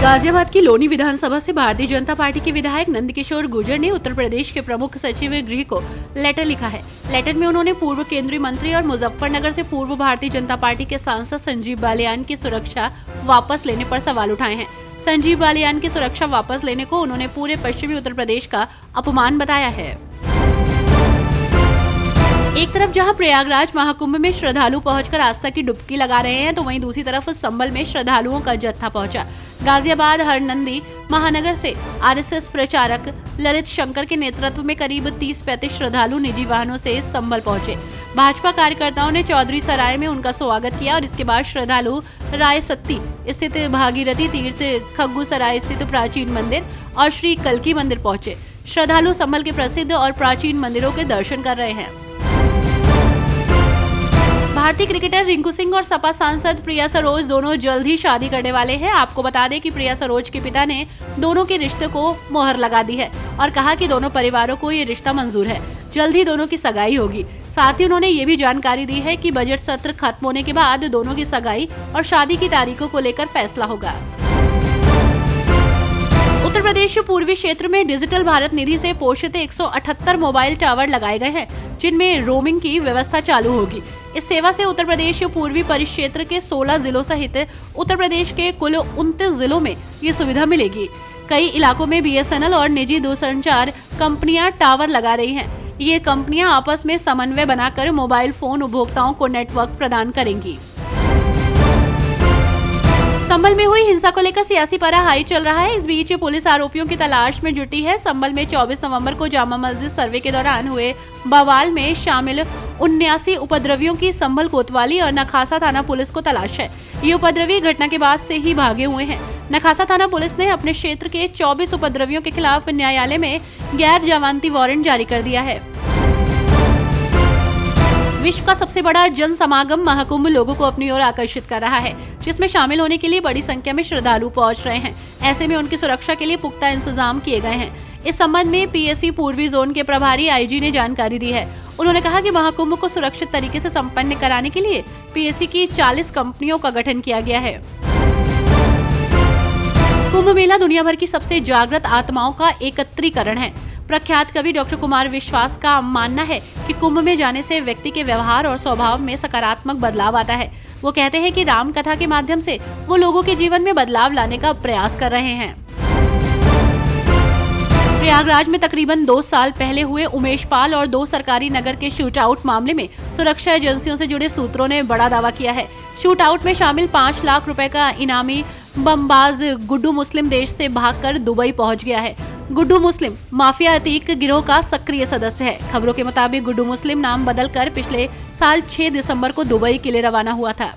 गाजियाबाद की लोनी विधानसभा से भारतीय जनता पार्टी के विधायक नंदकिशोर गुर्जर ने उत्तर प्रदेश के प्रमुख सचिव गृह को लेटर लिखा है। लेटर में उन्होंने पूर्व केंद्रीय मंत्री और मुजफ्फरनगर से पूर्व भारतीय जनता पार्टी के सांसद संजीव बालियान की सुरक्षा वापस लेने पर सवाल उठाए हैं। संजीव बालियान की सुरक्षा वापस लेने को उन्होंने पूरे पश्चिमी उत्तर प्रदेश का अपमान बताया है। एक तरफ जहां प्रयागराज महाकुंभ में श्रद्धालु पहुंचकर आस्था की डुबकी लगा रहे हैं, तो वहीं दूसरी तरफ संभल में श्रद्धालुओं का जत्था पहुंचा। गाजियाबाद हरनंदी महानगर से आरएसएस प्रचारक ललित शंकर के नेतृत्व में करीब 30-35 श्रद्धालु निजी वाहनों से संभल पहुंचे। भाजपा कार्यकर्ताओं ने चौधरी सराय में उनका स्वागत किया और इसके बाद श्रद्धालु रायसत्ती स्थित भागीरथी तीर्थ, खग्गू सराय स्थित प्राचीन मंदिर और श्री कल्की मंदिर पहुंचे। श्रद्धालु संभल के प्रसिद्ध और प्राचीन मंदिरों के दर्शन कर रहे हैं। भारतीय क्रिकेटर रिंकू सिंह और सपा सांसद प्रिया सरोज दोनों जल्द ही शादी करने वाले हैं। आपको बता दें कि प्रिया सरोज के पिता ने दोनों के रिश्ते को मोहर लगा दी है और कहा कि दोनों परिवारों को ये रिश्ता मंजूर है। जल्द ही दोनों की सगाई होगी। साथ ही उन्होंने ये भी जानकारी दी है कि बजट सत्र खत्म होने के बाद दोनों की सगाई और शादी की तारीखों को लेकर फैसला होगा। उत्तर प्रदेश पूर्वी क्षेत्र में डिजिटल भारत निधि से पोषित 178 मोबाइल टावर लगाए गए हैं, जिनमें रोमिंग की व्यवस्था चालू होगी। इस सेवा से उत्तर प्रदेश पूर्वी परिक्षेत्र के 16 जिलों सहित उत्तर प्रदेश के कुल 29 जिलों में ये सुविधा मिलेगी। कई इलाकों में बीएसएनएल और निजी दूरसंचार कंपनियां टावर लगा रही हैं। ये कंपनियां आपस में समन्वय बनाकर मोबाइल फोन उपभोक्ताओं को नेटवर्क प्रदान करेंगी। संभल में हुई हिंसा को लेकर सियासी पारा हाई चल रहा है। इस बीच पुलिस आरोपियों की तलाश में जुटी है। संभल में 24 नवंबर को जामा मस्जिद सर्वे के दौरान हुए बवाल में शामिल 79 उपद्रवियों की संभल कोतवाली और नखासा थाना पुलिस को तलाश है। ये उपद्रवी घटना के बाद से ही भागे हुए हैं। नखासा थाना पुलिस ने अपने क्षेत्र के 24 उपद्रवियों के खिलाफ न्यायालय में गैर जमानती वारंट जारी कर दिया है। विश्व का सबसे बड़ा जन समागम महाकुंभ लोगों को अपनी ओर आकर्षित कर रहा है, जिसमें शामिल होने के लिए बड़ी संख्या में श्रद्धालु पहुंच रहे हैं। ऐसे में उनकी सुरक्षा के लिए पुख्ता इंतजाम किए गए हैं। इस संबंध में पीएसी पूर्वी जोन के प्रभारी आईजी ने जानकारी दी है। उन्होंने कहा कि महाकुंभ को सुरक्षित तरीके से संपन्न कराने के लिए पीएसी की 40 कंपनियों का गठन किया गया है। कुंभ मेला दुनिया भर की सबसे जागृत आत्माओं का एकत्रीकरण है। प्रख्यात कवि डॉक्टर कुमार विश्वास का मानना है कि कुंभ में जाने से व्यक्ति के व्यवहार और स्वभाव में सकारात्मक बदलाव आता है। वो कहते हैं कि राम कथा के माध्यम से वो लोगों के जीवन में बदलाव लाने का प्रयास कर रहे हैं। प्रयागराज में तकरीबन 2 साल पहले हुए उमेश पाल और 2 सरकारी नगर के शूट आउट मामले में सुरक्षा एजेंसियों से जुड़े सूत्रों ने बड़ा दावा किया है। शूट आउट में शामिल 5 लाख रुपए का इनामी बमबाज गुड्डू मुस्लिम देश से भागकर दुबई पहुंच गया है। गुड्डू मुस्लिम माफिया अतीक गिरोह का सक्रिय सदस्य है। खबरों के मुताबिक गुड्डू मुस्लिम नाम बदलकर पिछले साल 6 दिसंबर को दुबई के लिए रवाना हुआ था।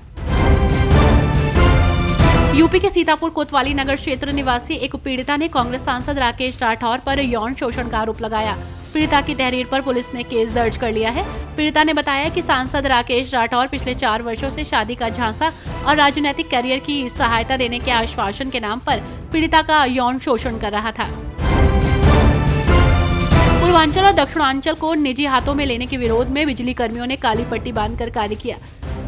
यूपी के सीतापुर कोतवाली नगर क्षेत्र निवासी एक पीड़िता ने कांग्रेस सांसद राकेश राठौर पर यौन शोषण का आरोप लगाया। पीड़िता की तहरीर पर पुलिस ने केस दर्ज कर लिया है। पीड़िता ने बताया कि सांसद राकेश राठौर पिछले 4 वर्षों से शादी का झांसा और राजनीतिक करियर की सहायता देने के आश्वासन के नाम पर पीड़िता का यौन शोषण कर रहा था। पूर्वांचल और दक्षिणांचल को निजी हाथों में लेने के विरोध में बिजली कर्मियों ने काली पट्टी बांधकर कार्य किया।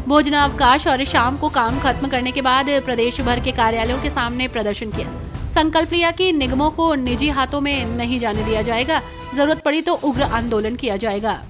भोजनावकाश और शाम को काम खत्म करने के बाद प्रदेश भर के कार्यालयों के सामने प्रदर्शन किया। संकल्प लिया कि निगमों को निजी हाथों में नहीं जाने दिया जाएगा। जरूरत पड़ी तो उग्र आंदोलन किया जाएगा।